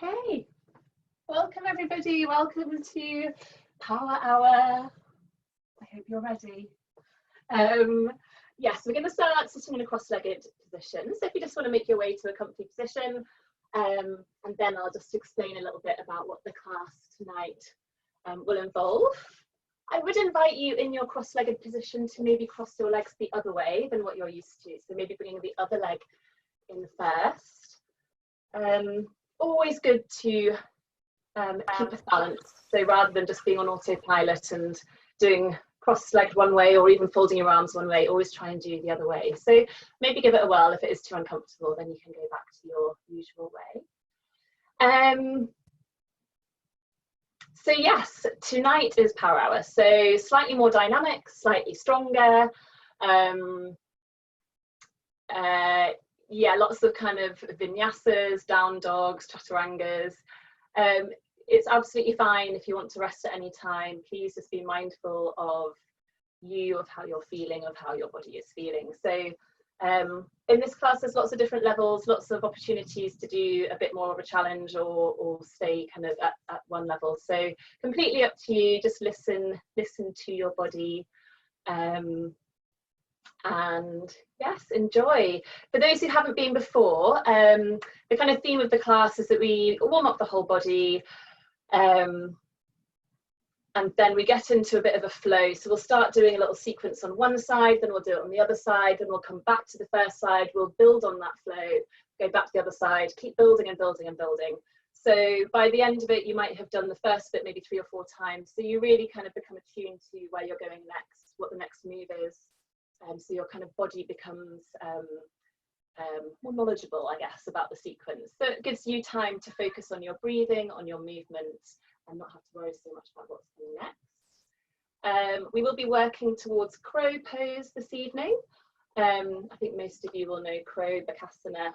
Okay, welcome everybody, welcome to Power Hour. I hope you're ready. Yes, we're going to start sitting in a cross-legged position. So if you just want to make your way to a comfy position, and then I'll just explain a little bit about what the class tonight will involve. I would invite you in your cross-legged position to maybe cross your legs the other way than what you're used to. So maybe bringing the other leg in first. Always good to keep a balance. So rather than just being on autopilot and doing cross-legged one way or even folding your arms one way, always try and do the other way. So maybe give it a whirl. If it is too uncomfortable, then you can go back to your usual way. So yes, tonight is Power Hour. So slightly more dynamic, slightly stronger. Yeah, lots of kind of vinyasas, down dogs, chaturangas. It's absolutely fine if you want to rest at any time. Please just be mindful of you, of how you're feeling, of how your body is feeling. So in this class, there's lots of different levels, lots of opportunities to do a bit more of a challenge or stay kind of at one level. So completely up to you. Just listen to your body. And yes, enjoy. For those who haven't been before, the kind of theme of the class is that we warm up the whole body, and then we get into a bit of a flow. So we'll start doing a little sequence on one side, then we'll do it on the other side, then we'll come back to the first side, we'll build on that flow, go back to the other side, keep building and building and building. So by the end of it, you might have done the first bit maybe 3 or 4 times. So you really kind of become attuned to where you're going next, what the next move is. So your kind of body becomes more knowledgeable, I guess, about the sequence. So it gives you time to focus on your breathing, on your movement, and not have to worry so much about what's coming next. We will be working towards crow pose this evening. I think most of you will know crow Bakasana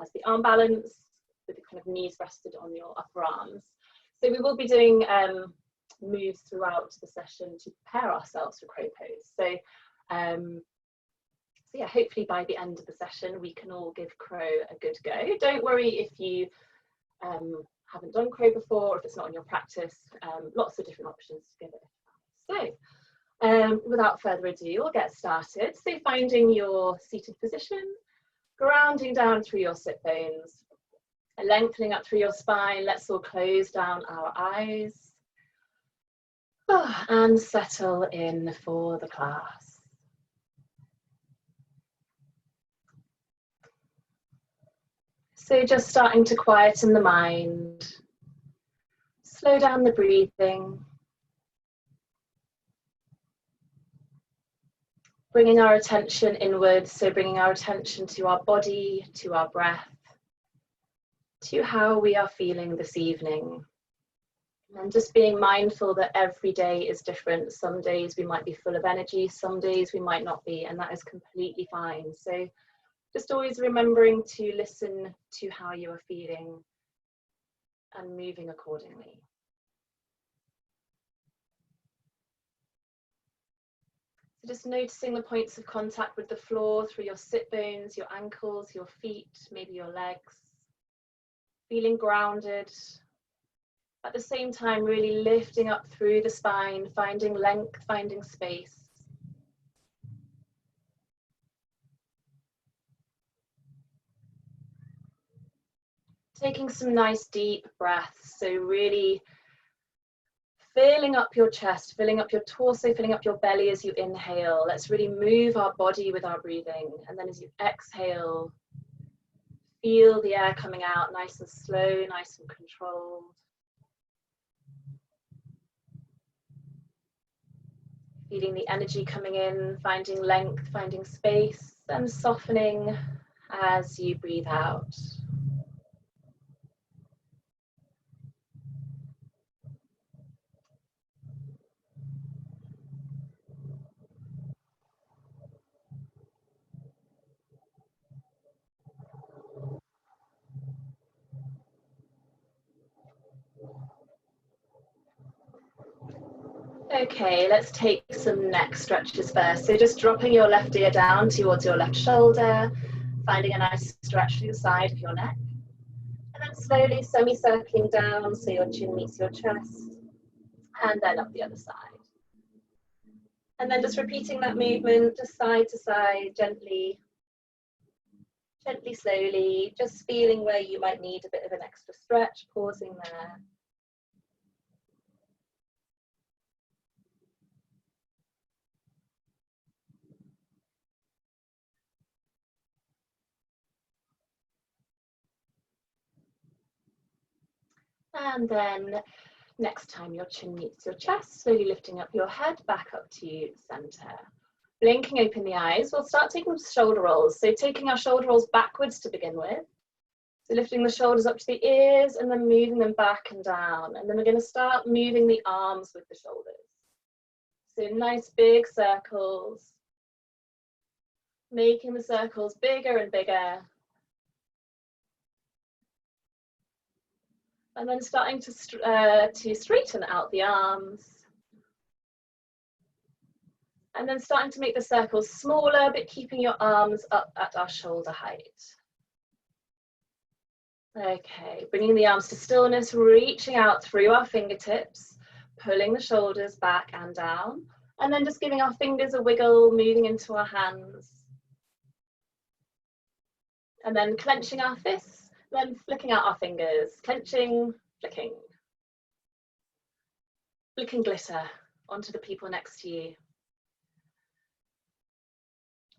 as the arm balance, with the kind of knees rested on your upper arms. So we will be doing moves throughout the session to prepare ourselves for crow pose. So yeah, hopefully by the end of the session we can all give crow a good go. Don't worry if you haven't done crow before, or if it's not in your practice. Lots of different options to give it a try. So without further ado, we'll get started. So finding your seated position, grounding down through your sit bones, lengthening up through your spine. Let's all close down our eyes and settle in for the class. So just starting to quieten the mind, slow down the breathing, bringing our attention inwards, so bringing our attention to our body, to our breath, to how we are feeling this evening. And just being mindful that every day is different. Some days we might be full of energy, some days we might not be, and that is completely fine. So just always remembering to listen to how you are feeling and moving accordingly. So just noticing the points of contact with the floor through your sit bones, your ankles, your feet, maybe your legs. Feeling grounded. At the same time, really lifting up through the spine, finding length, finding space. Taking some nice deep breaths, so really filling up your chest, filling up your torso, filling up your belly as you inhale. Let's really move our body with our breathing. And then as you exhale, feel the air coming out nice and slow, nice and controlled. Feeling the energy coming in, finding length, finding space, and softening as you breathe out. Okay, let's take some neck stretches first. So just dropping your left ear down towards your left shoulder, finding a nice stretch through the side of your neck. And then slowly semi-circling down so your chin meets your chest, and then up the other side. And then just repeating that movement, just side to side, gently, gently, slowly, just feeling where you might need a bit of an extra stretch, pausing there. And then next time your chin meets your chest, slowly lifting up your head back up to center. Blinking open the eyes, we'll start taking shoulder rolls. So taking our shoulder rolls backwards to begin with. So lifting the shoulders up to the ears and then moving them back and down. And then we're going to start moving the arms with the shoulders. So nice big circles. Making the circles bigger and bigger. And then starting to straighten out the arms. And then starting to make the circles smaller, but keeping your arms up at our shoulder height. Okay, bringing the arms to stillness, reaching out through our fingertips, pulling the shoulders back and down, and then just giving our fingers a wiggle, moving into our hands. And then clenching our fists, then flicking out our fingers, clenching, flicking. Flicking glitter onto the people next to you.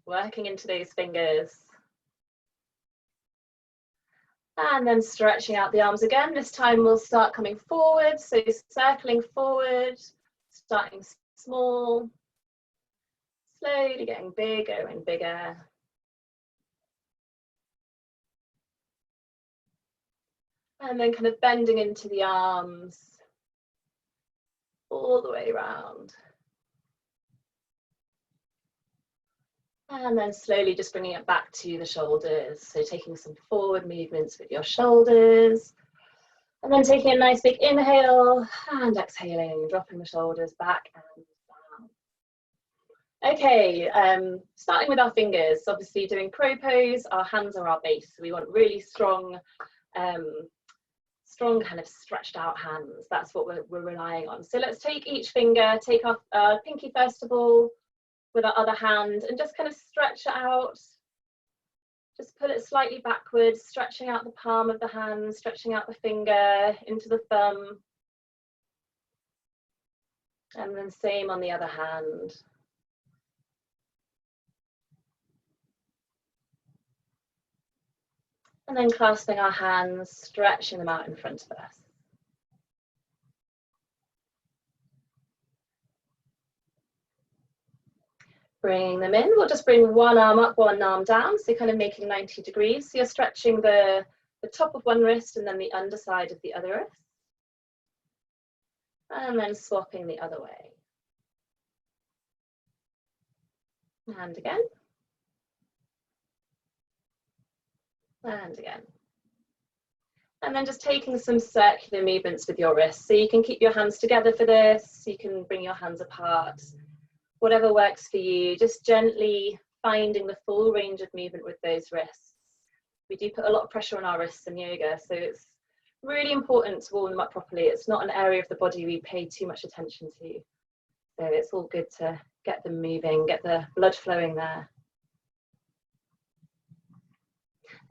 Working into those fingers. And then stretching out the arms again. This time we'll start coming forward, so circling forward, starting small, slowly getting bigger and bigger. And then kind of bending into the arms all the way around. And then slowly just bringing it back to the shoulders. So taking some forward movements with your shoulders. And then taking a nice big inhale and exhaling, dropping the shoulders back and down. Okay, starting with our fingers, obviously doing crow pose, our hands are our base. So we want really strong, strong kind of stretched out hands. That's what we're relying on. So let's take each finger, take our pinky first of all, with our other hand, and just kind of stretch it out. Just pull it slightly backwards, stretching out the palm of the hand, stretching out the finger into the thumb. And then same on the other hand. And then clasping our hands, stretching them out in front of us. Bringing them in, we'll just bring one arm up, one arm down, so kind of making 90 degrees. So you're stretching the top of one wrist and then the underside of the other wrist. And then swapping the other way. And again. And again. And then just taking some circular movements with your wrists. So you can keep your hands together for this, you can bring your hands apart. Whatever works for you, just gently finding the full range of movement with those wrists. We do put a lot of pressure on our wrists in yoga, so it's really important to warm them up properly. It's not an area of the body we pay too much attention to. So it's all good to get them moving, get the blood flowing there.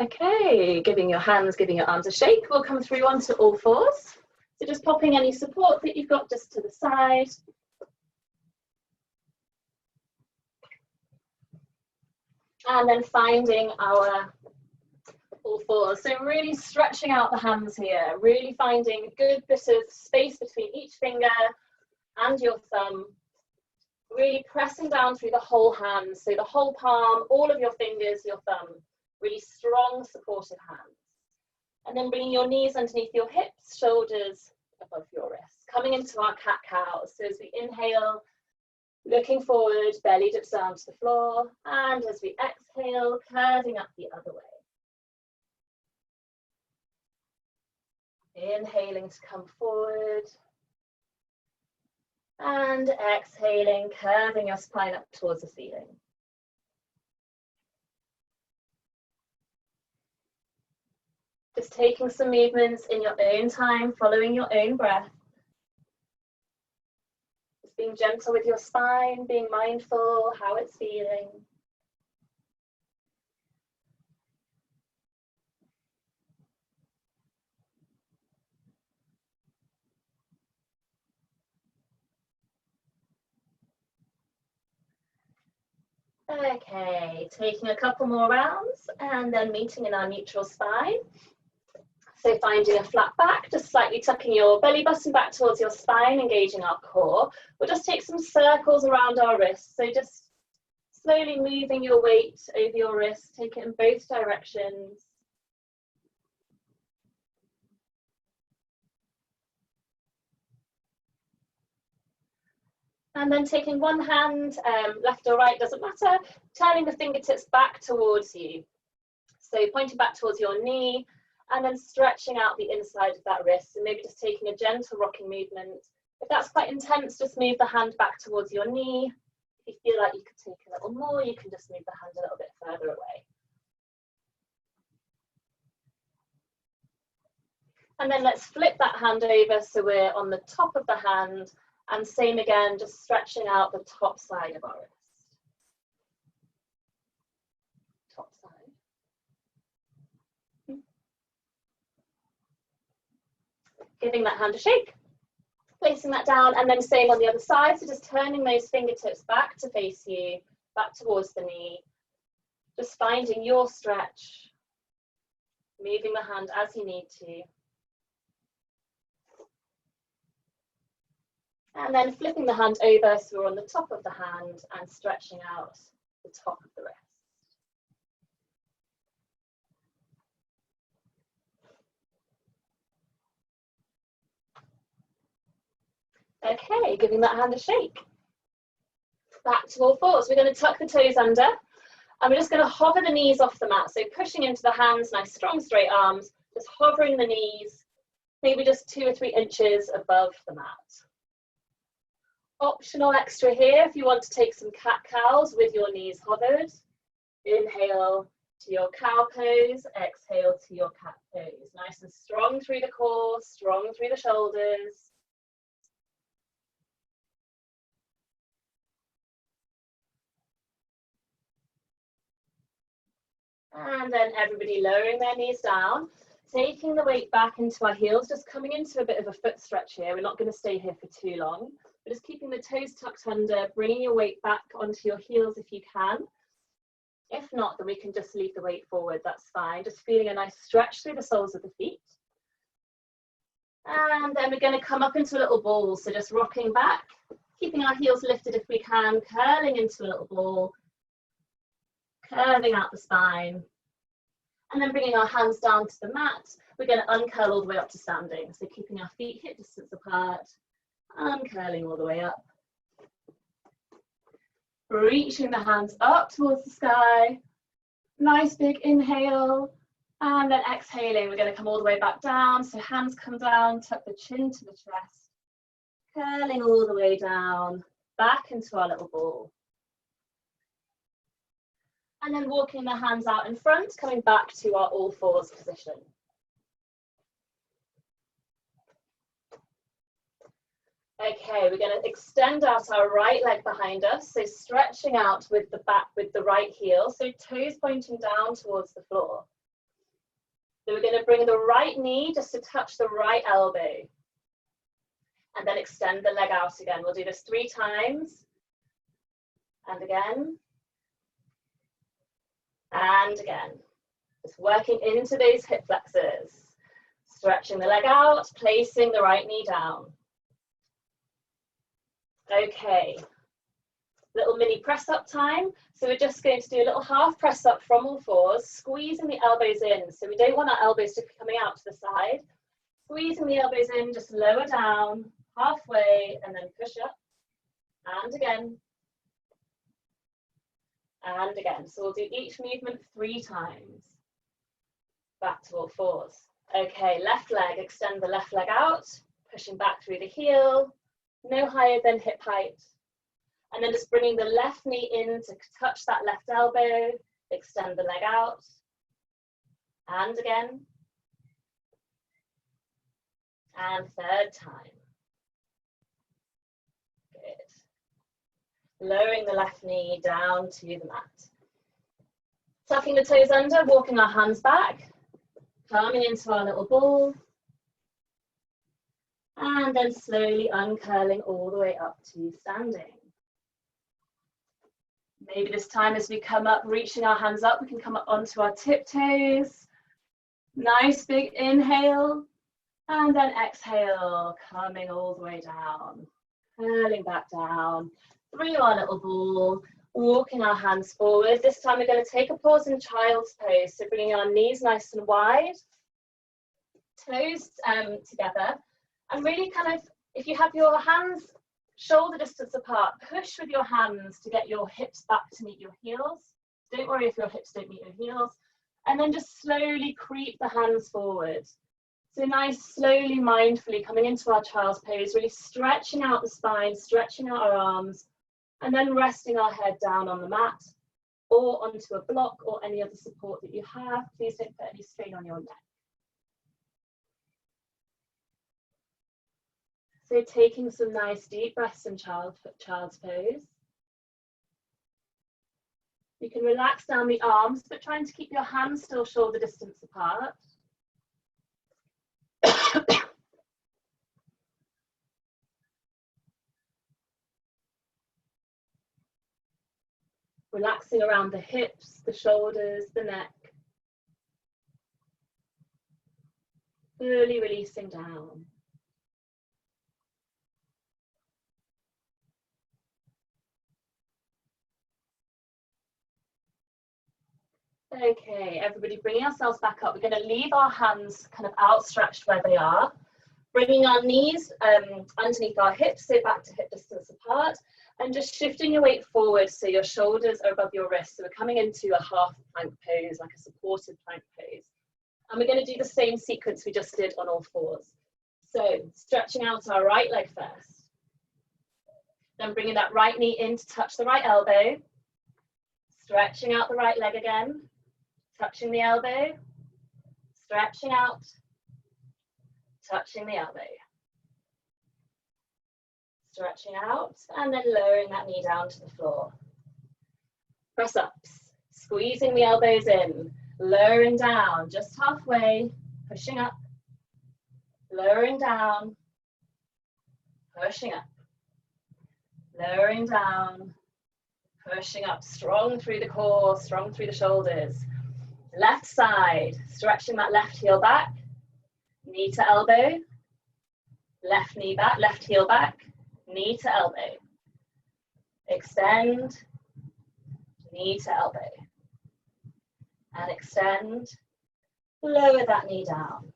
Okay, giving your hands, giving your arms a shake. We'll come through onto all fours. So just popping any support that you've got just to the side. And then finding our all fours. So really stretching out the hands here, really finding a good bit of space between each finger and your thumb. Really pressing down through the whole hand, so the whole palm, all of your fingers, your thumb. Really strong, supportive hands. And then bringing your knees underneath your hips, shoulders above your wrists. Coming into our cat-cow. So as we inhale, looking forward, belly dips down to the floor, and as we exhale, curving up the other way. Inhaling to come forward, and exhaling, curving your spine up towards the ceiling. Just taking some movements in your own time, following your own breath. Just being gentle with your spine, being mindful how it's feeling. Okay, taking a couple more rounds and then meeting in our neutral spine. So finding a flat back, just slightly tucking your belly button back towards your spine, engaging our core. We'll just take some circles around our wrists. So just slowly moving your weight over your wrists, take it in both directions. And then taking one hand, left or right, doesn't matter, turning the fingertips back towards you. So pointing back towards your knee and then stretching out the inside of that wrist and maybe just taking a gentle rocking movement. If that's quite intense, just move the hand back towards your knee. If you feel like you could take a little more, you can just move the hand a little bit further away. And then let's flip that hand over so we're on the top of the hand, and same again, just stretching out the top side of our wrist. Top side. Giving that hand a shake, placing that down, and then same on the other side. So just turning those fingertips back to face you, back towards the knee. Just finding your stretch, moving the hand as you need to. And then flipping the hand over so we're on the top of the hand and stretching out the top of the wrist. Okay, giving that hand a shake. Back to all fours. We're going to tuck the toes under and we're just going to hover the knees off the mat. So pushing into the hands, nice strong straight arms, just hovering the knees, maybe just 2 or 3 inches above the mat. Optional extra here if you want to take some cat-cows with your knees hovered. Inhale to your cow pose, exhale to your cat pose. Nice and strong through the core, strong through the shoulders. And then everybody lowering their knees down, taking the weight back into our heels, just coming into a bit of a foot stretch here. We're not going to stay here for too long. But just keeping the toes tucked under, bringing your weight back onto your heels if you can. If not, then we can just leave the weight forward, that's fine. Just feeling a nice stretch through the soles of the feet. And then we're going to come up into a little ball, so just rocking back, keeping our heels lifted if we can, curling into a little ball, curving out the spine. And then bringing our hands down to the mat, we're going to uncurl all the way up to standing. So keeping our feet hip distance apart. Uncurling all the way up. Reaching the hands up towards the sky. Nice big inhale. And then exhaling, we're going to come all the way back down. So hands come down, tuck the chin to the chest. Curling all the way down, back into our little ball. And then walking the hands out in front, coming back to our all fours position. Okay, we're going to extend out our right leg behind us, so stretching out with the back with the right heel, so toes pointing down towards the floor. So we're going to bring the right knee just to touch the right elbow. And then extend the leg out again. We'll do this 3 times. And again. And again. Just working into those hip flexors. Stretching the leg out, placing the right knee down. Okay, little mini press up time. So we're just going to do a little half press up from all fours, squeezing the elbows in. So we don't want our elbows to be coming out to the side. Squeezing the elbows in, just lower down, halfway, and then push up. And again. And again. So we'll do each movement 3 times. Back to all fours. Okay, left leg, extend the left leg out, pushing back through the heel. No higher than hip height. And then just bringing the left knee in to touch that left elbow, extend the leg out. And again. And third time. Good. Lowering the left knee down to the mat. Tucking the toes under, walking our hands back, coming into our little ball. And then slowly uncurling all the way up to standing. Maybe this time as we come up, reaching our hands up, we can come up onto our tiptoes. Nice big inhale. And then exhale, coming all the way down. Curling back down through our little ball. Walking our hands forward. This time we're going to take a pause in child's pose. So bringing our knees nice and wide. Toes together. And really kind of, if you have your hands shoulder distance apart, push with your hands to get your hips back to meet your heels. Don't worry if your hips don't meet your heels. And then just slowly creep the hands forward. So nice, slowly, mindfully coming into our child's pose, really stretching out the spine, stretching out our arms, and then resting our head down on the mat or onto a block or any other support that you have. Please don't put any strain on your neck. So taking some nice deep breaths in child's pose. You can relax down the arms, but trying to keep your hands still shoulder distance apart. Relaxing around the hips, the shoulders, the neck. Fully releasing down. Okay, everybody bringing ourselves back up. We're going to leave our hands kind of outstretched where they are. Bringing our knees underneath our hips, so back to hip distance apart. And just shifting your weight forward so your shoulders are above your wrists. So we're coming into a half plank pose, like a supported plank pose. And we're going to do the same sequence we just did on all fours. So stretching out our right leg first. Then bringing that right knee in to touch the right elbow. Stretching out the right leg again. Touching the elbow. Stretching out. Touching the elbow. Stretching out and then lowering that knee down to the floor. Press ups, squeezing the elbows in, lowering down, just halfway, pushing up, lowering down, pushing up, lowering down, pushing up, strong through the core, strong through the shoulders. Left side, stretching that left heel back, knee to elbow, left knee back, left heel back, knee to elbow, extend, knee to elbow, and extend, lower that knee down.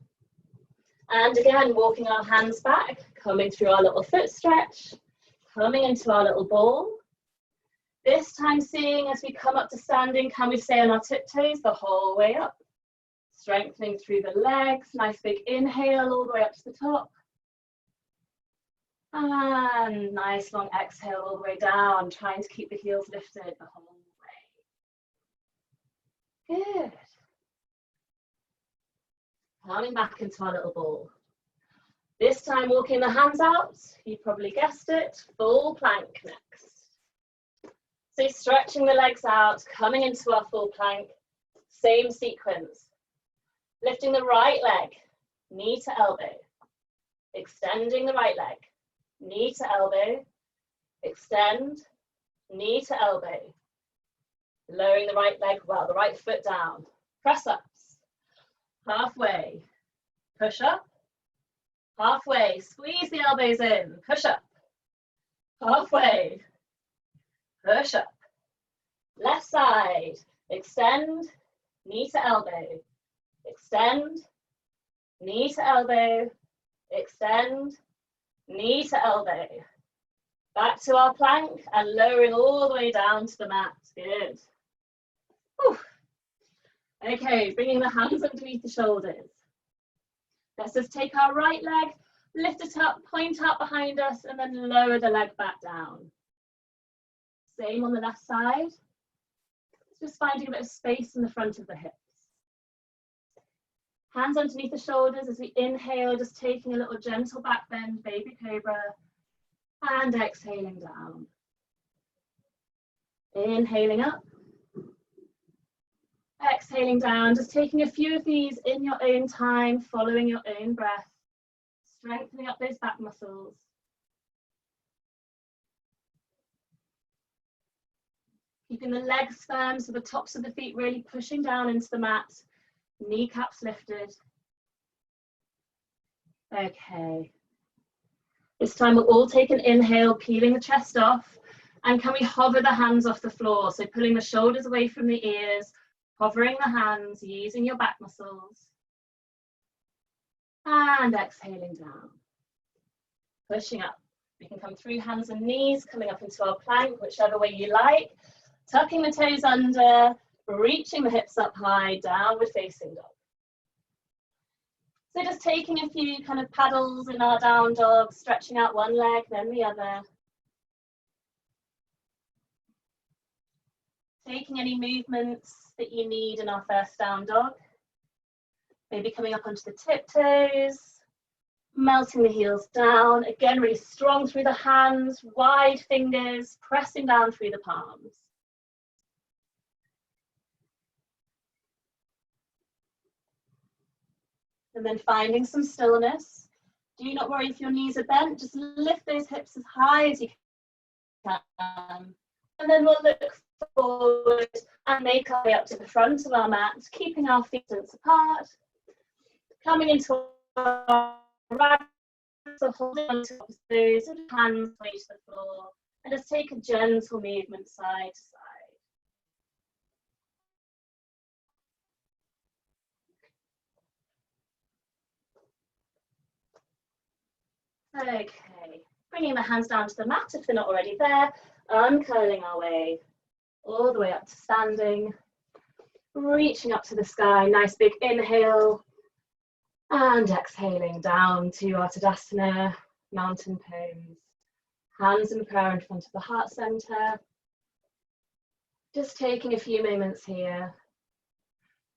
And again, walking our hands back, coming through our little foot stretch, coming into our little ball. This time seeing as we come up to standing, can we stay on our tiptoes the whole way up? Strengthening through the legs, nice big inhale all the way up to the top. And nice long exhale all the way down, trying to keep the heels lifted the whole way. Good. Coming back into our little ball. This time walking the hands out, you probably guessed it, full plank next. So stretching the legs out, coming into our full plank, same sequence. Lifting the right leg, knee to elbow, extending the right leg. Knee to elbow, extend, knee to elbow. Lowering the right leg well, the right foot down. Press ups, halfway, push up, halfway, squeeze the elbows in, push up, halfway, push up. Left side, extend, knee to elbow, extend, knee to elbow, extend, knee to elbow. Back to our plank and lowering all the way down to the mat. Good. Whew. Okay, bringing the hands underneath the shoulders. Let's just take our right leg, lift it up, point out behind us, and then lower the leg back down. Same on the left side. Just finding a bit of space in the front of the hips. Hands underneath the shoulders as we inhale, just taking a little gentle back bend, baby cobra, and exhaling down. Inhaling up, exhaling down, just taking a few of these in your own time, following your own breath, strengthening up those back muscles. Keeping the legs firm, so the tops of the feet really pushing down into the mat, kneecaps lifted. Okay. This time we'll all take an inhale, peeling the chest off, and can we hover the hands off the floor? So pulling the shoulders away from the ears, hovering the hands, using your back muscles. And exhaling down. Pushing up. We can come through hands and knees, coming up into our plank, whichever way you like. Tucking the toes under, reaching the hips up high, downward facing dog. So just taking a few kind of paddles in our down dog, stretching out one leg, then the other. Taking any movements that you need in our first down dog. Maybe coming up onto the tiptoes, melting the heels down. Again, really strong through the hands, wide fingers, pressing down through the palms. And then finding some stillness. Do not worry if your knees are bent, just lift those hips as high as you can. And then we'll look forward and make our way up to the front of our mat, keeping our feet apart. Coming into our right, so holding on to those hands way to the floor. And just take a gentle movement side to side. Okay, bringing the hands down to the mat if they're not already there, uncurling our way all the way up to standing, reaching up to the sky, nice big inhale, and exhaling down to our Tadasana, mountain pose. Hands in prayer in front of the heart center. Just taking a few moments here,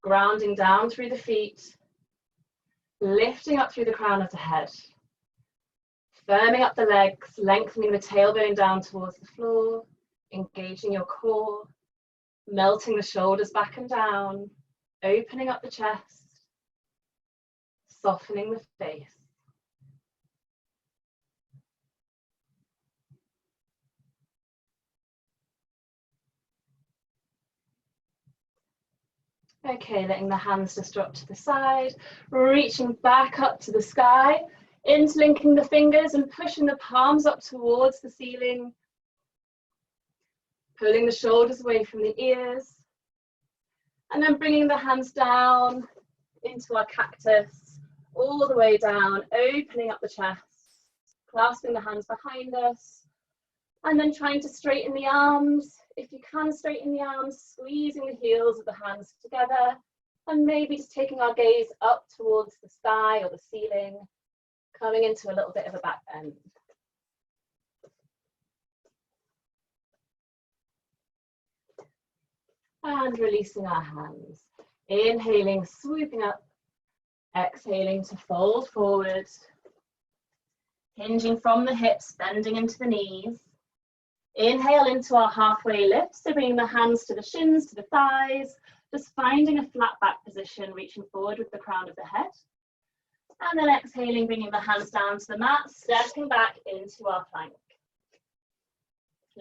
grounding down through the feet, lifting up through the crown of the head. Firming up the legs, lengthening the tailbone down towards the floor, engaging your core, melting the shoulders back and down, opening up the chest, softening the face. Okay, letting the hands just drop to the side, reaching back up to the sky, interlinking the fingers and pushing the palms up towards the ceiling, pulling the shoulders away from the ears, and then bringing the hands down into our cactus, all the way down, opening up the chest, clasping the hands behind us, and then trying to straighten the arms. If you can straighten the arms, squeezing the heels of the hands together, and maybe just taking our gaze up towards the sky or the ceiling, coming into a little bit of a back bend. And releasing our hands. Inhaling, swooping up. Exhaling to fold forward. Hinging from the hips, bending into the knees. Inhale into our halfway lift, so bringing the hands to the shins, to the thighs, just finding a flat back position, reaching forward with the crown of the head. And then exhaling, bringing the hands down to the mat, stepping back into our plank.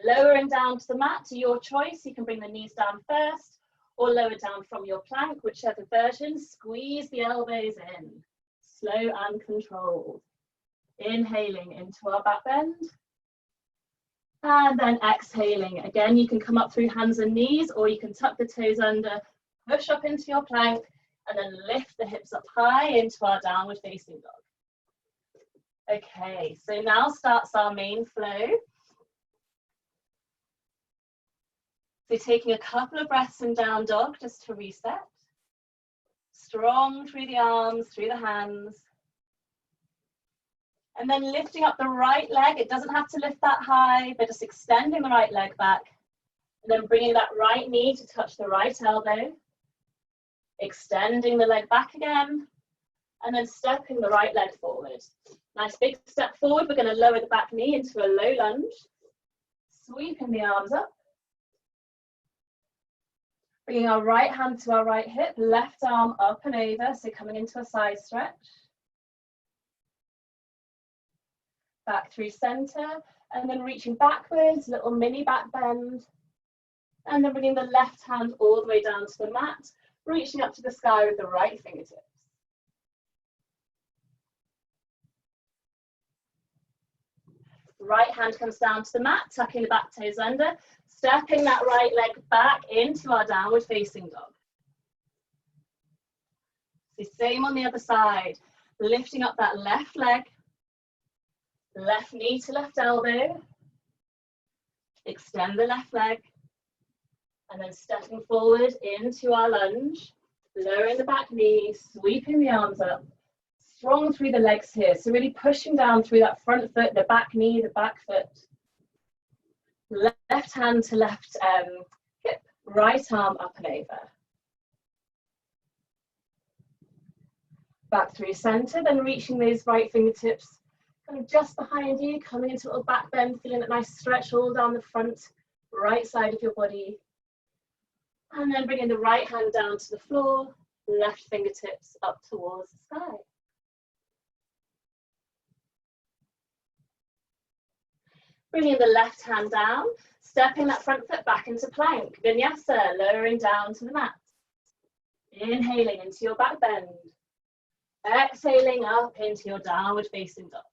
Lowering down to the mat, to your choice. You can bring the knees down first or lower down from your plank, whichever version. Squeeze the elbows in, slow and controlled. Inhaling into our back bend. And then exhaling. Again, you can come up through hands and knees, or you can tuck the toes under, push up into your plank, and then lift the hips up high into our downward facing dog. Okay, so now starts our main flow. So taking a couple of breaths in down dog just to reset. Strong through the arms, through the hands. And then lifting up the right leg. It doesn't have to lift that high, but just extending the right leg back. And then bringing that right knee to touch the right elbow. Extending the leg back again, and then stepping the right leg forward. Nice big step forward. We're going to lower the back knee into a low lunge, sweeping the arms up. Bringing our right hand to our right hip, left arm up and over, so coming into a side stretch. Back through center, and then reaching backwards, little mini back bend. And then bringing the left hand all the way down to the mat, reaching up to the sky with the right fingertips. Right hand comes down to the mat, tucking the back toes under, stepping that right leg back into our downward facing dog. So same on the other side, lifting up that left leg, left knee to left elbow, extend the left leg, and then stepping forward into our lunge, lowering the back knee, sweeping the arms up, strong through the legs here. So really pushing down through that front foot, the back knee, the back foot. Left hand to left hip, right arm up and over. Back through center, then reaching those right fingertips kind of just behind you, coming into a little back bend, feeling that nice stretch all down the front, right side of your body. And then bringing the right hand down to the floor, left fingertips up towards the sky. Bringing the left hand down, stepping that front foot back into plank, vinyasa, lowering down to the mat. Inhaling into your back bend. Exhaling up into your downward facing dog.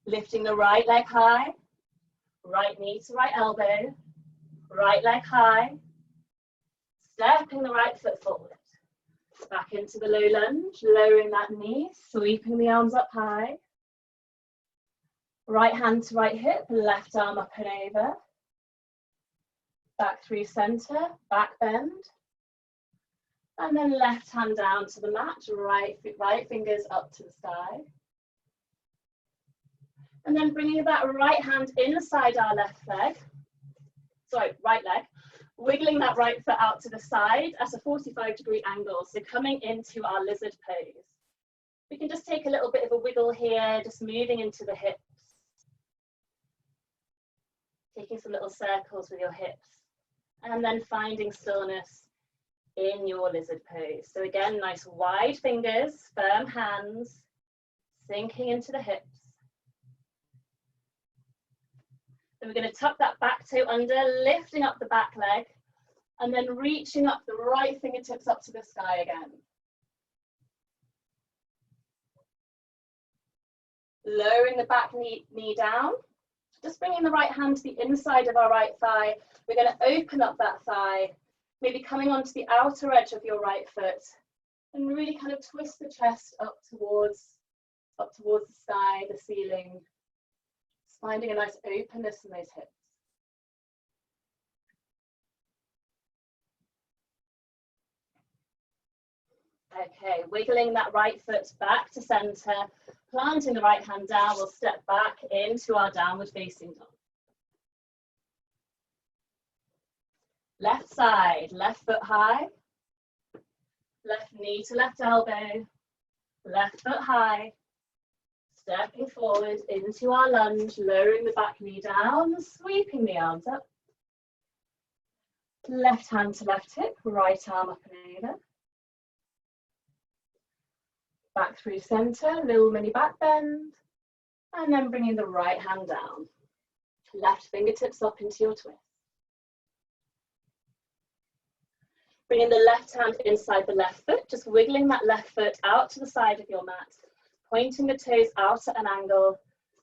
Lifting the right leg high, right knee to right elbow, right leg high, stepping the right foot forward. Back into the low lunge, lowering that knee, sweeping the arms up high. Right hand to right hip, left arm up and over. Back through center, back bend. And then left hand down to the mat, right fingers up to the sky. And then bringing that right hand inside our right leg, wiggling that right foot out to the side at a 45-degree angle, so coming into our lizard pose. We can just take a little bit of a wiggle here, just moving into the hips. Taking some little circles with your hips, and then finding stillness in your lizard pose. So again, nice wide fingers, firm hands, sinking into the hips. Then we're going to tuck that back toe under, lifting up the back leg, and then reaching up the right fingertips up to the sky again. Lowering the back knee down, just bringing the right hand to the inside of our right thigh. We're going to open up that thigh, maybe coming onto the outer edge of your right foot, and really kind of twist the chest up towards the sky, the ceiling. Finding a nice openness in those hips. Okay, wiggling that right foot back to center, planting the right hand down, we'll step back into our downward facing dog. Left side, left foot high, left knee to left elbow, left foot high. Stepping forward into our lunge, lowering the back knee down, sweeping the arms up. Left hand to left hip, right arm up and over. Back through center, little mini back bend. And then bringing the right hand down. Left fingertips up into your twist. Bringing the left hand inside the left foot, just wiggling that left foot out to the side of your mat. Pointing the toes out at an angle,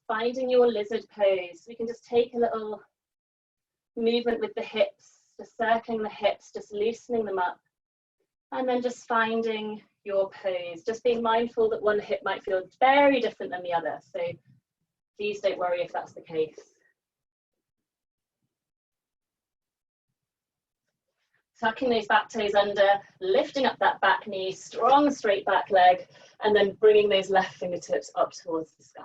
finding your lizard pose. We can just take a little movement with the hips, just circling the hips, just loosening them up. And then just finding your pose, just being mindful that one hip might feel very different than the other. So please don't worry if that's the case. Tucking those back toes under, lifting up that back knee, strong straight back leg, and then bringing those left fingertips up towards the sky.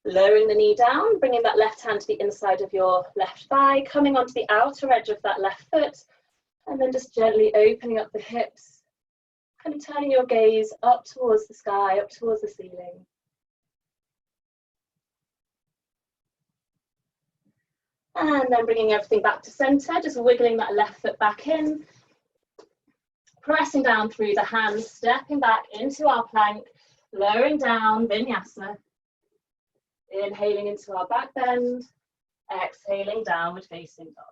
Lowering the knee down, bringing that left hand to the inside of your left thigh, coming onto the outer edge of that left foot, and then just gently opening up the hips, kind of turning your gaze up towards the sky, up towards the ceiling. And then bringing everything back to center, just wiggling that left foot back in, pressing down through the hands, stepping back into our plank, lowering down, vinyasa. Inhaling into our back bend, exhaling, downward facing dog.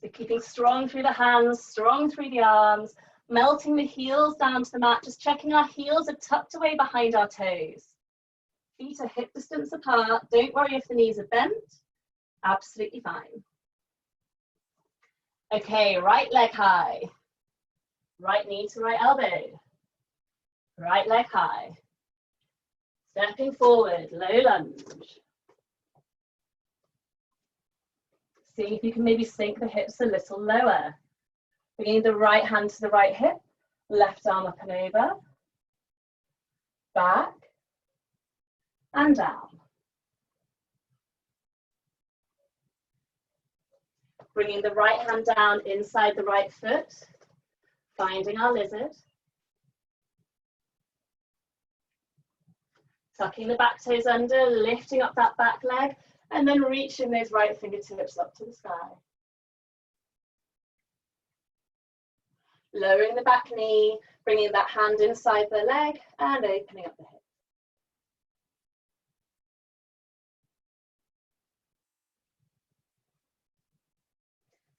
So keeping strong through the hands, strong through the arms, melting the heels down to the mat, just checking our heels are tucked away behind our toes. Feet are hip distance apart. Don't worry if the knees are bent. Absolutely fine. Okay, right leg high. Right knee to right elbow. Right leg high. Stepping forward, low lunge. See if you can maybe sink the hips a little lower. Bringing the right hand to the right hip, left arm up and over. Back and down. Bringing the right hand down inside the right foot, finding our lizard. Tucking the back toes under, lifting up that back leg, and then reaching those right fingertips up to the sky. Lowering the back knee, bringing that hand inside the leg, and opening up the hip.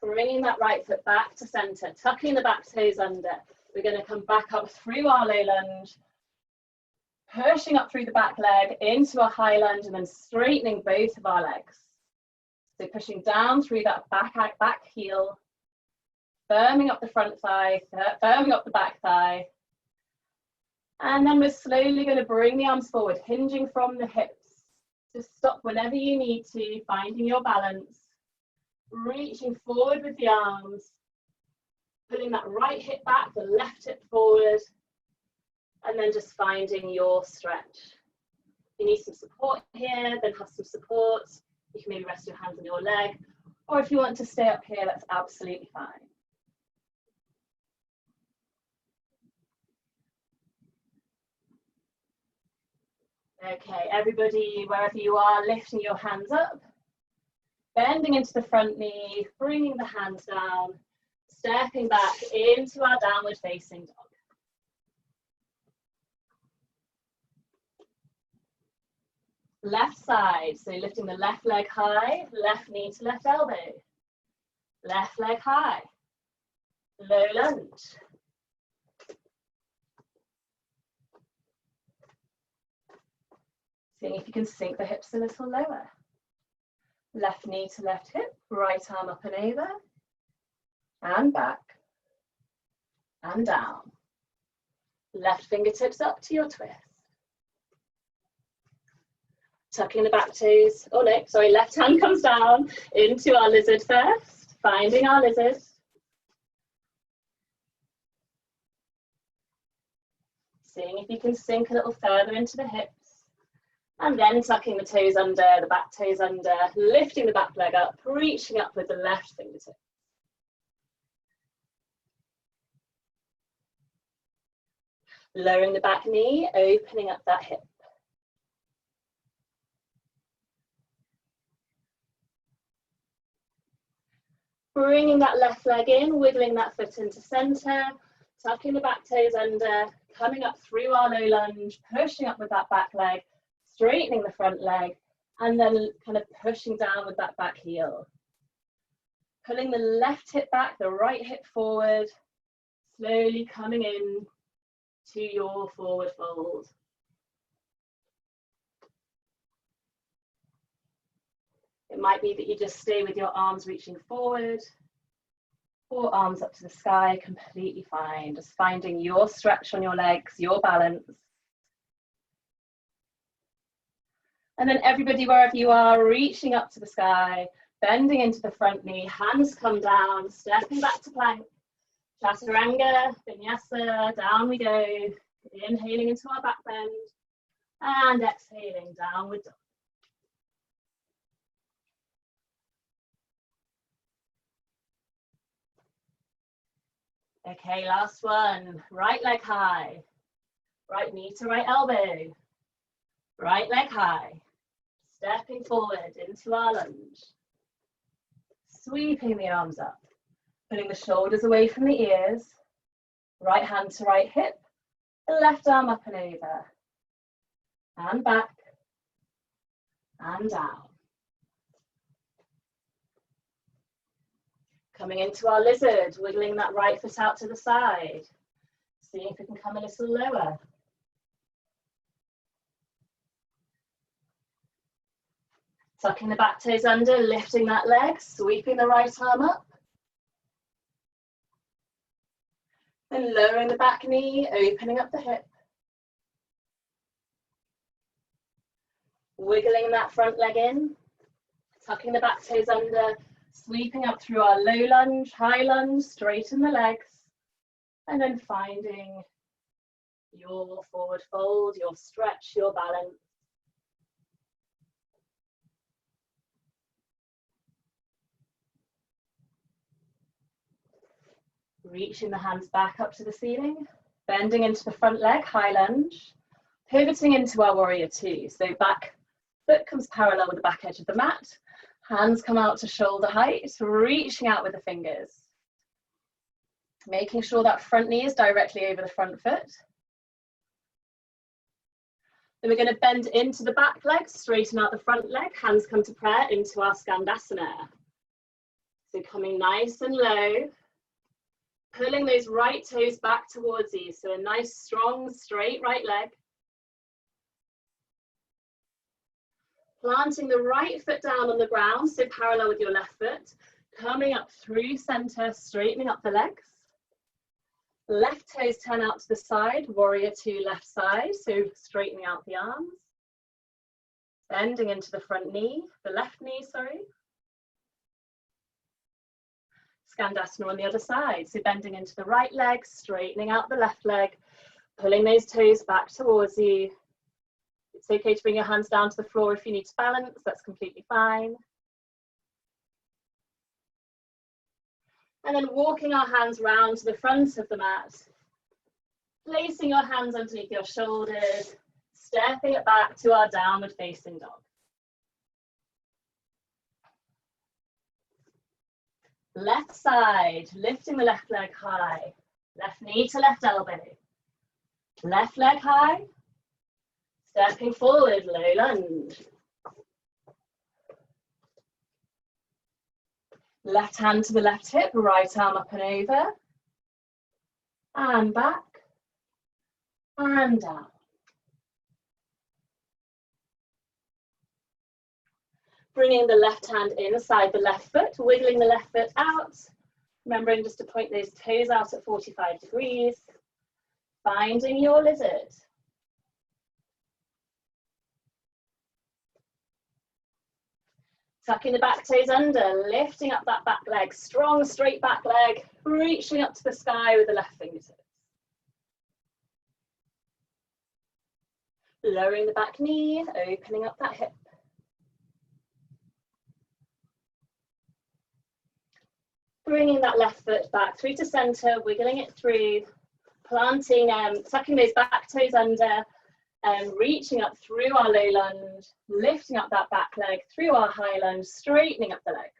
Bringing that right foot back to center, tucking the back toes under. We're going to come back up through our low lunge, pushing up through the back leg into a high lunge, and then straightening both of our legs. So pushing down through that back heel, firming up the front thigh, firming up the back thigh. And then we're slowly going to bring the arms forward, hinging from the hips. Just stop whenever you need to, finding your balance. Reaching forward with the arms, pulling that right hip back, the left hip forward, and then just finding your stretch. If you need some support here, then have some support. You can maybe rest your hands on your leg, or if you want to stay up here, that's absolutely fine. Okay, everybody, wherever you are, lifting your hands up. Bending into the front knee, bringing the hands down, stepping back into our downward facing dog. Left side, so lifting the left leg high, left knee to left elbow. Left leg high, low lunge. Seeing if you can sink the hips a little lower. Left knee to left hip, right arm up and over, and back, and down. Left fingertips up to your twist. Tucking the back toes, oh no, sorry, left hand comes down into our lizard first, finding our lizard. Seeing if you can sink a little further into the hips. And then tucking the toes under, the back toes under, lifting the back leg up, reaching up with the left fingertip. Lowering the back knee, opening up that hip. Bringing that left leg in, wiggling that foot into center, tucking the back toes under, coming up through our low lunge, pushing up with that back leg, straightening the front leg, and then kind of pushing down with that back heel. Pulling the left hip back, the right hip forward, slowly coming in to your forward fold. It might be that you just stay with your arms reaching forward, or arms up to the sky, completely fine. Just finding your stretch on your legs, your balance. And then everybody, wherever you are, reaching up to the sky, Bending into the front knee, hands come down, stepping back to plank. Chaturanga, vinyasa, down we go. Inhaling into our back bend and exhaling, downward dog. Okay, last one. Right leg high. Right knee to right elbow. Right leg high. Stepping forward into our lunge. Sweeping the arms up. Putting the shoulders away from the ears. Right hand to right hip. The left arm up and over. And back. And down. Coming into our lizard, wiggling that right foot out to the side. Seeing if we can come a little lower. Tucking the back toes under, lifting that leg, sweeping the right arm up. Then lowering the back knee, opening up the hip. Wiggling that front leg in, tucking the back toes under, sweeping up through our low lunge, high lunge, straighten the legs, and then finding your forward fold, your stretch, your balance. Reaching the hands back up to the ceiling, bending into the front leg, high lunge, pivoting into our warrior two. So back foot comes parallel with the back edge of the mat, hands come out to shoulder height, reaching out with the fingers. Making sure that front knee is directly over the front foot. Then we're going to bend into the back leg, straighten out the front leg, hands come to prayer into our Skandasana. So coming nice and low, pulling those right toes back towards you. So a nice, strong, straight right leg. Planting the right foot down on the ground, so parallel with your left foot. Coming up through center, straightening up the legs. Left toes turn out to the side, warrior two left side, so straightening out the arms. Bending into the front knee, the left knee, sorry. Skandasana on the other side, so bending into the right leg, straightening out the left leg, pulling those toes back towards you. It's okay to bring your hands down to the floor if you need to balance, that's completely fine. And then walking our hands round to the front of the mat, placing your hands underneath your shoulders, stepping it back to our downward facing dog. Left side, lifting the left leg high, left knee to left elbow, left leg high, stepping forward, low lunge. Left hand to the left hip, right arm up and over, and back, and down. Bringing the left hand inside the left foot, wiggling the left foot out, remembering just to point those toes out at 45 degrees, finding your lizard. Tucking the back toes under, lifting up that back leg, strong straight back leg, reaching up to the sky with the left fingertips. Lowering the back knee, opening up that hip. Bringing that left foot back through to center, wiggling it through, planting, tucking those back toes under, reaching up through our low lunge, lifting up that back leg through our high lunge, straightening up the legs.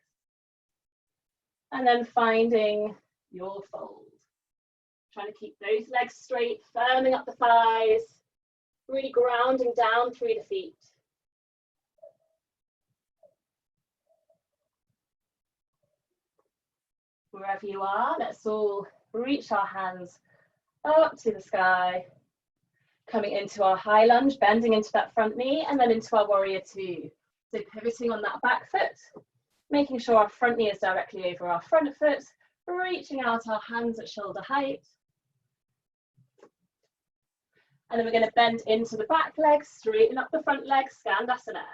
And then finding your fold. Trying to keep those legs straight, firming up the thighs, really grounding down through the feet. Wherever you are, let's all reach our hands up to the sky. Coming into our high lunge, bending into that front knee, and then into our warrior two. So pivoting on that back foot, making sure our front knee is directly over our front foot, reaching out our hands at shoulder height. And then we're going to bend into the back leg, straighten up the front leg, Skandasana.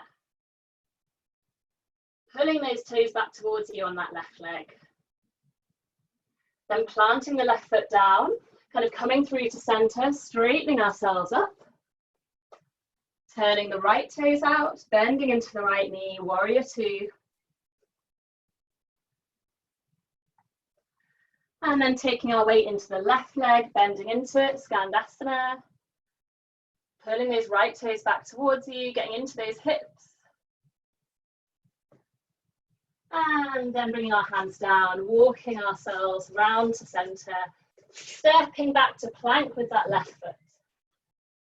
Pulling those toes back towards you on that left leg. Then planting the left foot down, kind of coming through to center, straightening ourselves up. Turning the right toes out, bending into the right knee, warrior two. And then taking our weight into the left leg, bending into it, Skandasana. Pulling those right toes back towards you, getting into those hips. And then bringing our hands down, walking ourselves round to center, stepping back to plank with that left foot.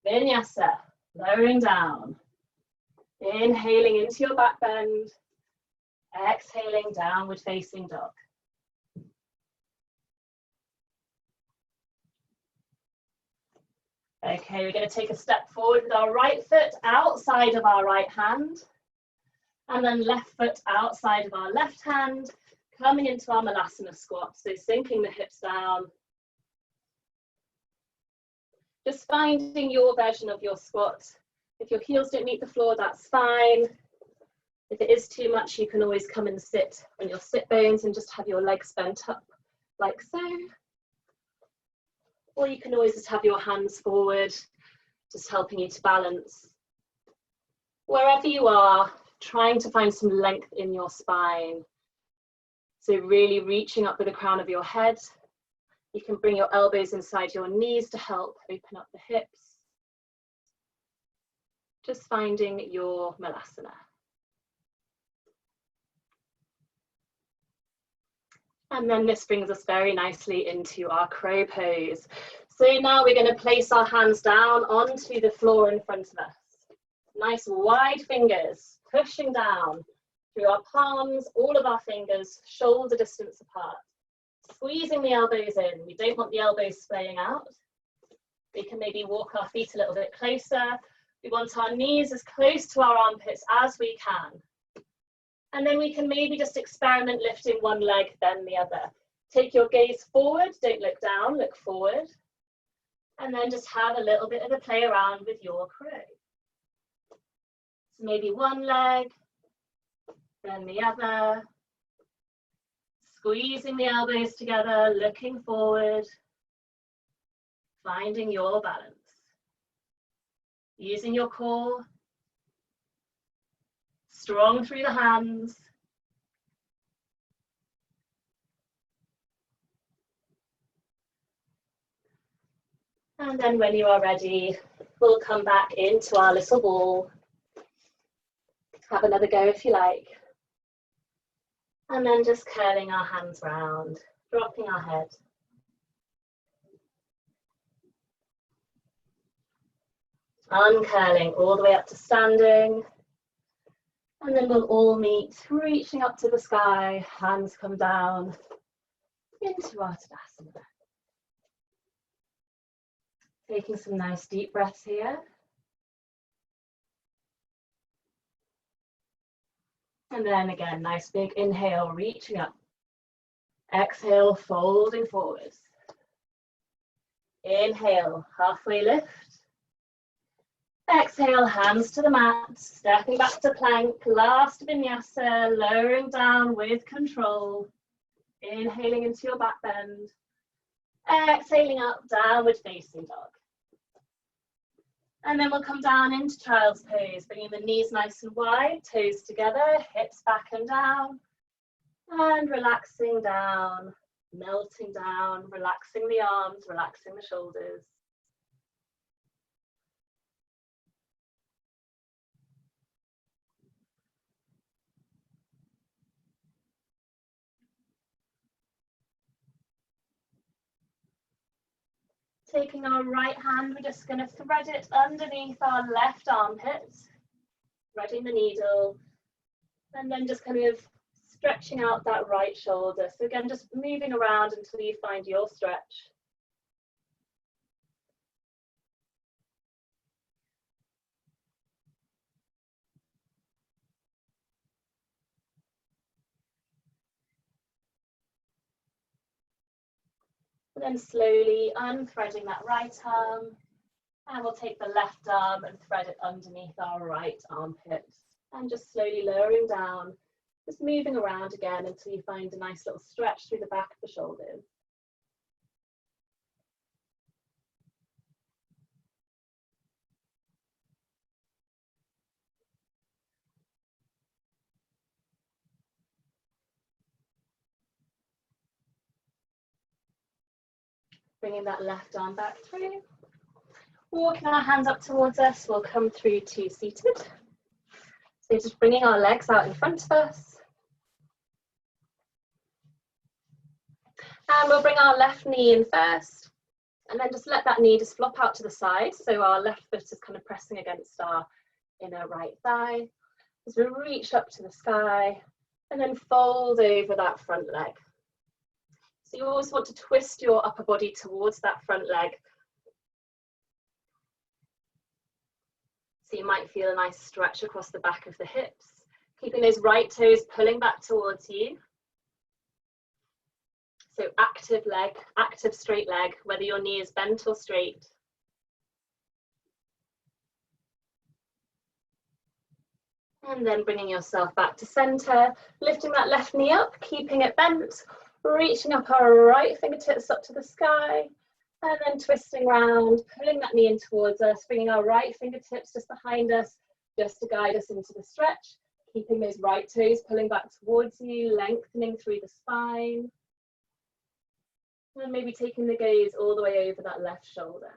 Vinyasa, lowering down. Inhaling into your back bend, exhaling downward facing dog. Okay, we're going to take a step forward with our right foot outside of our right hand. And then left foot outside of our left hand, coming into our Malasana squat. So sinking the hips down. Just finding your version of your squat. If your heels don't meet the floor, that's fine. If it is too much, you can always come and sit on your sit bones and just have your legs bent up like so. Or you can always just have your hands forward, just helping you to balance. Wherever you are, trying to find some length in your spine. So really reaching up with the crown of your head. You can bring your elbows inside your knees to help open up the hips. Just finding your Malasana. And then this brings us very nicely into our crow pose. So now we're going to place our hands down onto the floor in front of us. Nice wide fingers, pushing down through our palms, all of our fingers, shoulder distance apart. Squeezing the elbows in. We don't want the elbows splaying out. We can maybe walk our feet a little bit closer. We want our knees as close to our armpits as we can. And then we can maybe just experiment lifting one leg, then the other. Take your gaze forward, don't look down, look forward. And then just have a little bit of a play around with your crow. So maybe one leg, then the other. Squeezing the elbows together, looking forward. Finding your balance. Using your core. Strong through the hands. And then when you are ready, we'll come back into our little ball. Have another go if you like. And then just curling our hands round, dropping our head. Uncurling all the way up to standing. And then we'll all meet, reaching up to the sky, hands come down into our Tadasana. Taking some nice deep breaths here. And then again, nice big inhale, reaching up. Exhale, folding forwards. Inhale, halfway lift. Exhale, hands to the mat, stepping back to plank, last vinyasa, lowering down with control. Inhaling into your back bend. Exhaling up, downward facing dog. And then we'll come down into child's pose, bringing the knees nice and wide, toes together, hips back and down. And relaxing down, melting down, relaxing the arms, relaxing the shoulders. Taking our right hand, we're just going to thread it underneath our left armpit, threading the needle, and then just kind of stretching out that right shoulder. So again, just moving around until you find your stretch. And then slowly unthreading that right arm, and we'll take the left arm and thread it underneath our right armpit, and just slowly lowering down, Just moving around again until you find a nice little stretch through the back of the shoulders. Bringing that left arm back through. Walking our hands up towards us, we'll come through to seated. So just bringing our legs out in front of us. And we'll bring our left knee in first. And then just let that knee just flop out to the side. So our left foot is kind of pressing against our inner right thigh. As we reach up to the sky and then fold over that front leg. So you always want to twist your upper body towards that front leg. So you might feel a nice stretch across the back of the hips, keeping those right toes pulling back towards you. So active leg, active straight leg, whether your knee is bent or straight. And then bringing yourself back to center, lifting that left knee up, keeping it bent, reaching up our right fingertips up to the sky, and then twisting around, pulling that knee in towards us, bringing our right fingertips just behind us, just to guide us into the stretch, keeping those right toes pulling back towards you, lengthening through the spine. And maybe taking the gaze all the way over that left shoulder.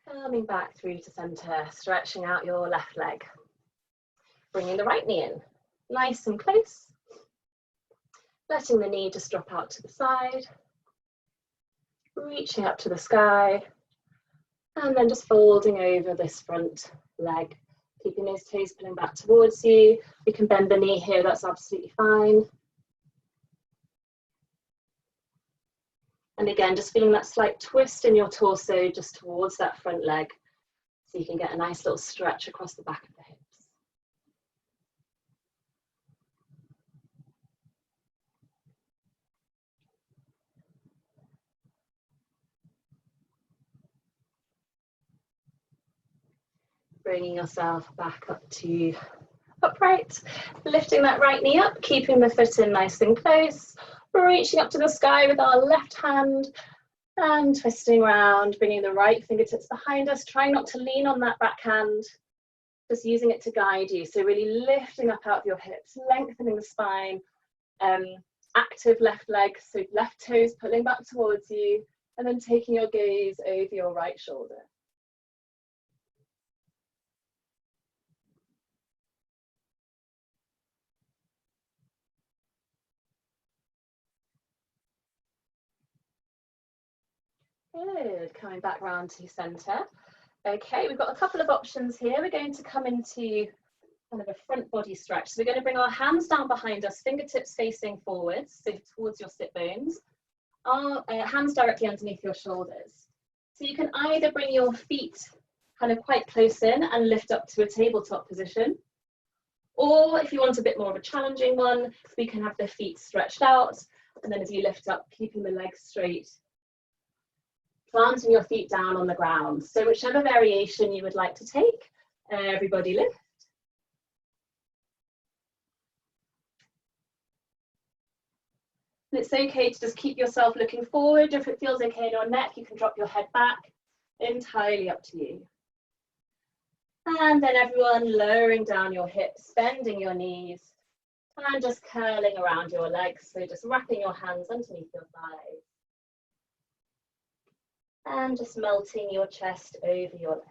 Coming back through to center, stretching out your left leg. Bringing the right knee in, nice and close. Letting the knee just drop out to the side. Reaching up to the sky. And then just folding over this front leg. Keeping those toes pulling back towards you. We can bend the knee here, that's absolutely fine. And again, just feeling that slight twist in your torso just towards that front leg. So you can get a nice little stretch across the back of the hips. Bringing yourself back up to upright, lifting that right knee up, keeping the foot in nice and close, reaching up to the sky with our left hand and twisting around, bringing the right fingertips behind us, trying not to lean on that back hand, just using it to guide you. So really lifting up out of your hips, lengthening the spine, active left leg, so left toes pulling back towards you, and then taking your gaze over your right shoulder. Good, coming back round to center. Okay, we've got a couple of options here. We're going to come into kind of a front body stretch. So we're going to bring our hands down behind us, fingertips facing forwards, so towards your sit bones. Our hands directly underneath your shoulders. So you can either bring your feet kind of quite close in and lift up to a tabletop position. Or if you want a bit more of a challenging one, we can have the feet stretched out. And then as you lift up, keeping the legs straight, planting your feet down on the ground. So whichever variation you would like to take, everybody lift. And it's okay to just keep yourself looking forward. If it feels okay in your neck, you can drop your head back, entirely up to you. And then everyone lowering down your hips, bending your knees, and just curling around your legs. So just wrapping your hands underneath your thighs. And just melting your chest over your legs.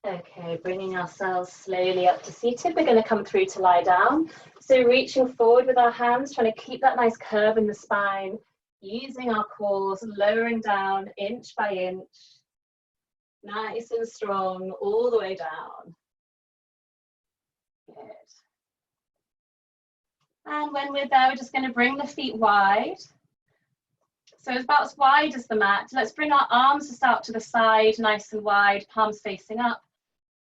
Okay, bringing ourselves slowly up to seated. We're going to come through to lie down. So reaching forward with our hands, trying to keep that nice curve in the spine, using our cores, lowering down inch by inch. Nice and strong all the way down. Good. And when we're there, we're just going to bring the feet wide. So it's about as wide as the mat. Let's bring our arms just out to the side, nice and wide, palms facing up,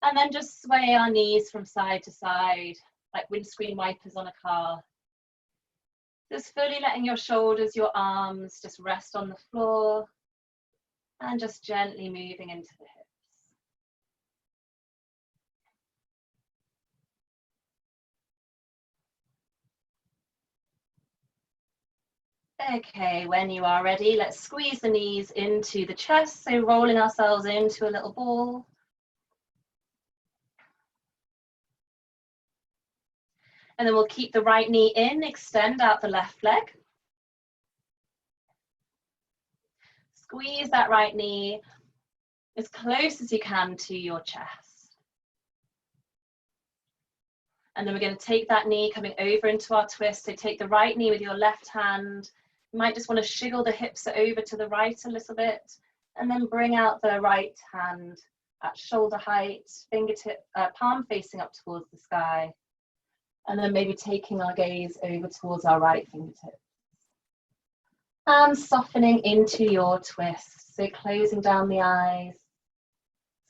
and then just sway our knees from side to side, like windscreen wipers on a car. Just fully letting your shoulders, your arms just rest on the floor, and just gently moving into the hips. Okay, when you are ready, let's squeeze the knees into the chest, so rolling ourselves into a little ball. And then we'll keep the right knee in, extend out the left leg. Squeeze that right knee as close as you can to your chest. And then we're going to take that knee coming over into our twist. So take the right knee with your left hand. You might just want to shiggle the hips over to the right a little bit, and then bring out the right hand at shoulder height, fingertip, palm facing up towards the sky. And then maybe taking our gaze over towards our right fingertip. And softening into your twist. So closing down the eyes,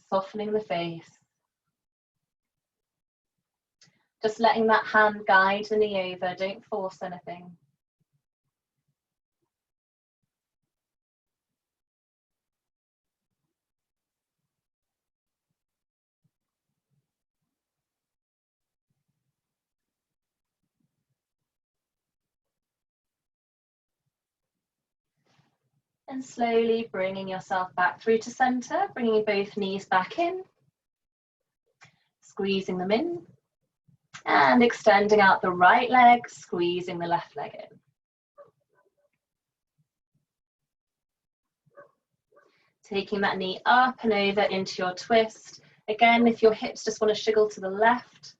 softening the face. Just letting that hand guide the knee over, don't force anything. And slowly bringing yourself back through to center, bringing both knees back in, squeezing them in, and extending out the right leg, squeezing the left leg in. Taking that knee up and over into your twist. Again, if your hips just want to shiggle to the left,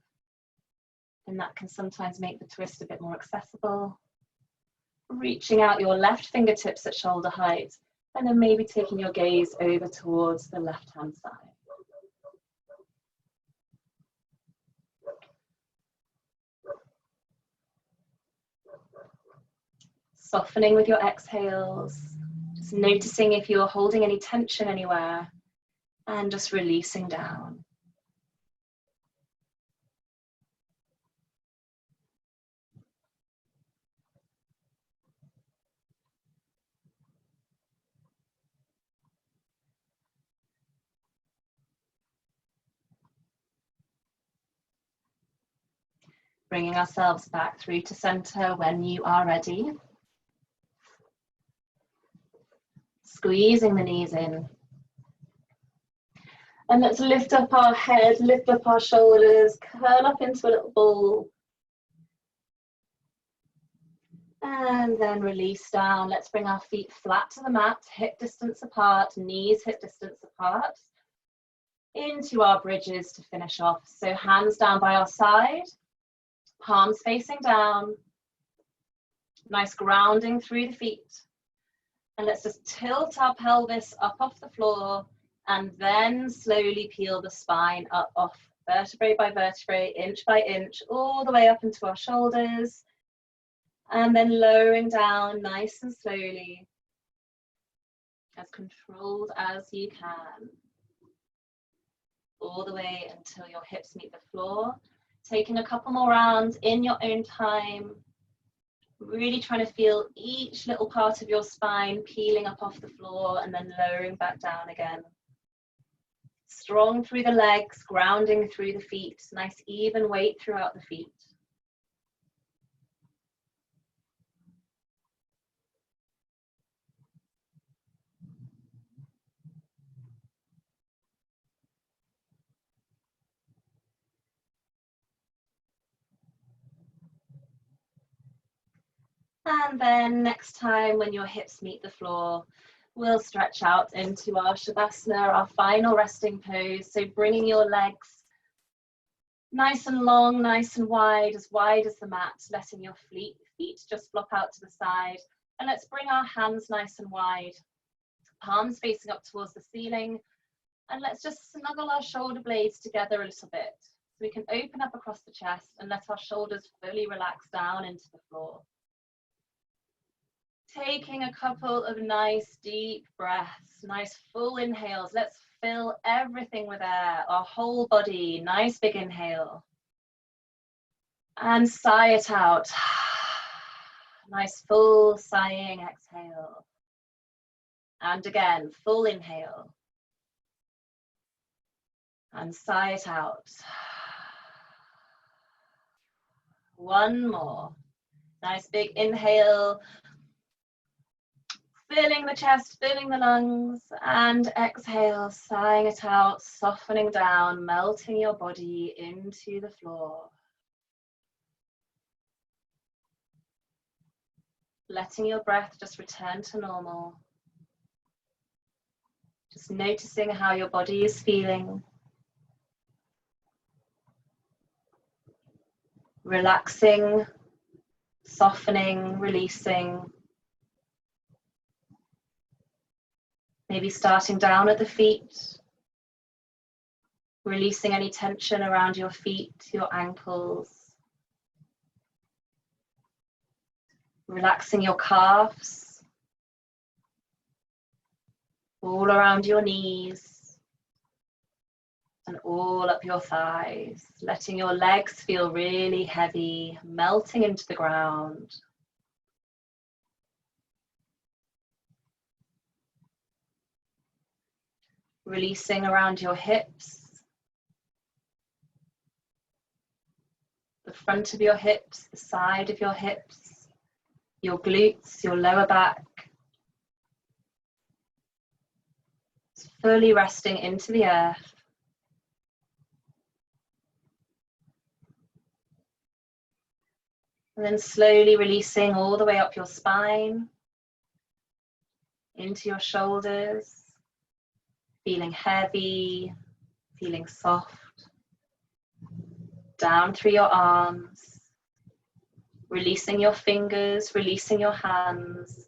then that can sometimes make the twist a bit more accessible. Reaching out your left fingertips at shoulder height, and then maybe taking your gaze over towards the left-hand side. Softening with your exhales, just noticing if you're holding any tension anywhere, and just releasing down. Bringing ourselves back through to center when you are ready. Squeezing the knees in. And let's lift up our head, lift up our shoulders, curl up into a little ball. And then release down. Let's bring our feet flat to the mat, hip distance apart, knees hip distance apart. Into our bridges to finish off. So hands down by our side. Palms facing down, nice grounding through the feet. And let's just tilt our pelvis up off the floor and then slowly peel the spine up off vertebrae by vertebrae, inch by inch, all the way up into our shoulders. And then lowering down nice and slowly, as controlled as you can. All the way until your hips meet the floor. Taking a couple more rounds in your own time, really trying to feel each little part of your spine peeling up off the floor and then lowering back down again. Strong through the legs, grounding through the feet, nice even weight throughout the feet. And then next time when your hips meet the floor, we'll stretch out into our Shavasana, our final resting pose. So bringing your legs nice and long, nice and wide as the mat, letting your feet just flop out to the side. And let's bring our hands nice and wide, palms facing up towards the ceiling. And let's just snuggle our shoulder blades together a little bit. So we can open up across the chest and let our shoulders fully relax down into the floor. Taking a couple of nice deep breaths, nice full inhales. Let's fill everything with air, our whole body. Nice big inhale. And sigh it out. Nice full sighing exhale. And again, full inhale. And sigh it out. One more. Nice big inhale. Filling the chest, filling the lungs, and exhale, sighing it out, softening down, melting your body into the floor. Letting your breath just return to normal. Just noticing how your body is feeling. Relaxing, softening, releasing. Maybe starting down at the feet, releasing any tension around your feet, your ankles. Relaxing your calves, all around your knees, and all up your thighs. Letting your legs feel really heavy, melting into the ground. Releasing around your hips, the front of your hips, the side of your hips, your glutes, your lower back. Just fully resting into the earth. And then slowly releasing all the way up your spine, into your shoulders. Feeling heavy, feeling soft, down through your arms, releasing your fingers, releasing your hands,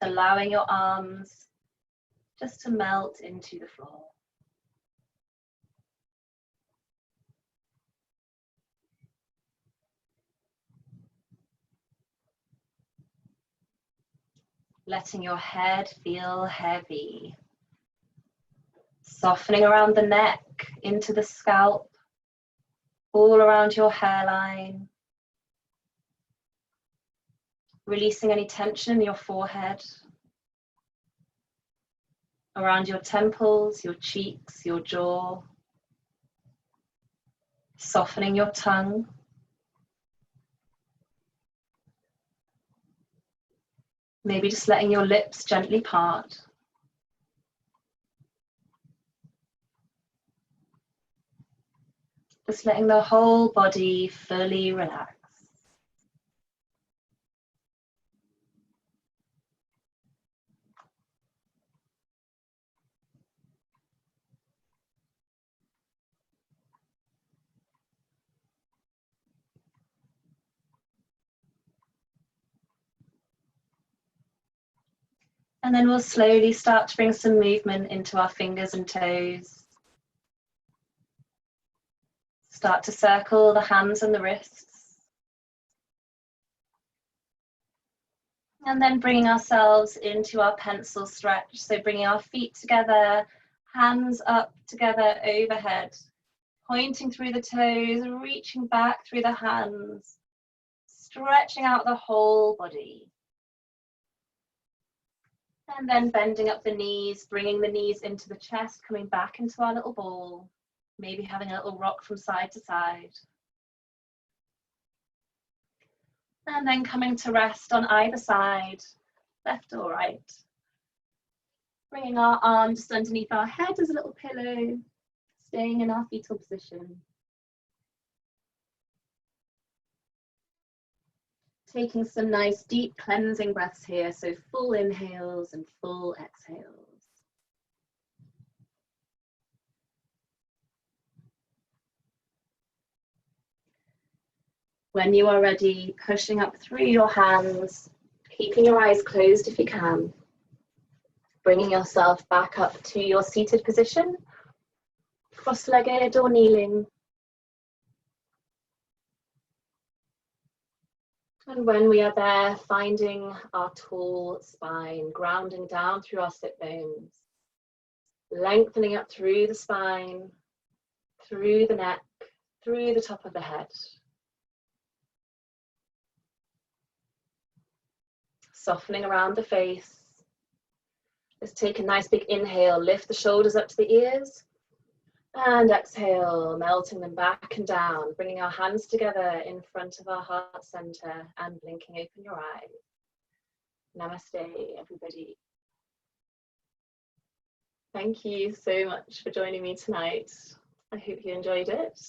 allowing your arms just to melt into the floor. Letting your head feel heavy. Softening around the neck, into the scalp, all around your hairline. Releasing any tension in your forehead, around your temples, your cheeks, your jaw. Softening your tongue. Maybe just letting your lips gently part. Just letting the whole body fully relax. And then we'll slowly start to bring some movement into our fingers and toes. Start to circle the hands and the wrists. And then bringing ourselves into our pencil stretch. So bringing our feet together, hands up together overhead, pointing through the toes, reaching back through the hands, stretching out the whole body. And then bending up the knees, bringing the knees into the chest, coming back into our little ball. Maybe having a little rock from side to side. And then coming to rest on either side, left or right. Bringing our arms just underneath our head as a little pillow, staying in our fetal position. Taking some nice deep cleansing breaths here, so full inhales and full exhales. When you are ready, pushing up through your hands, keeping your eyes closed if you can. Bringing yourself back up to your seated position, cross-legged or kneeling. And when we are there, finding our tall spine, grounding down through our sit bones, lengthening up through the spine, through the neck, through the top of the head. Softening around the face. Let's take a nice big inhale, lift the shoulders up to the ears. And exhale, melting them back and down, bringing our hands together in front of our heart center and blinking open your eyes. Namaste, everybody. Thank you so much for joining me tonight. I hope you enjoyed it.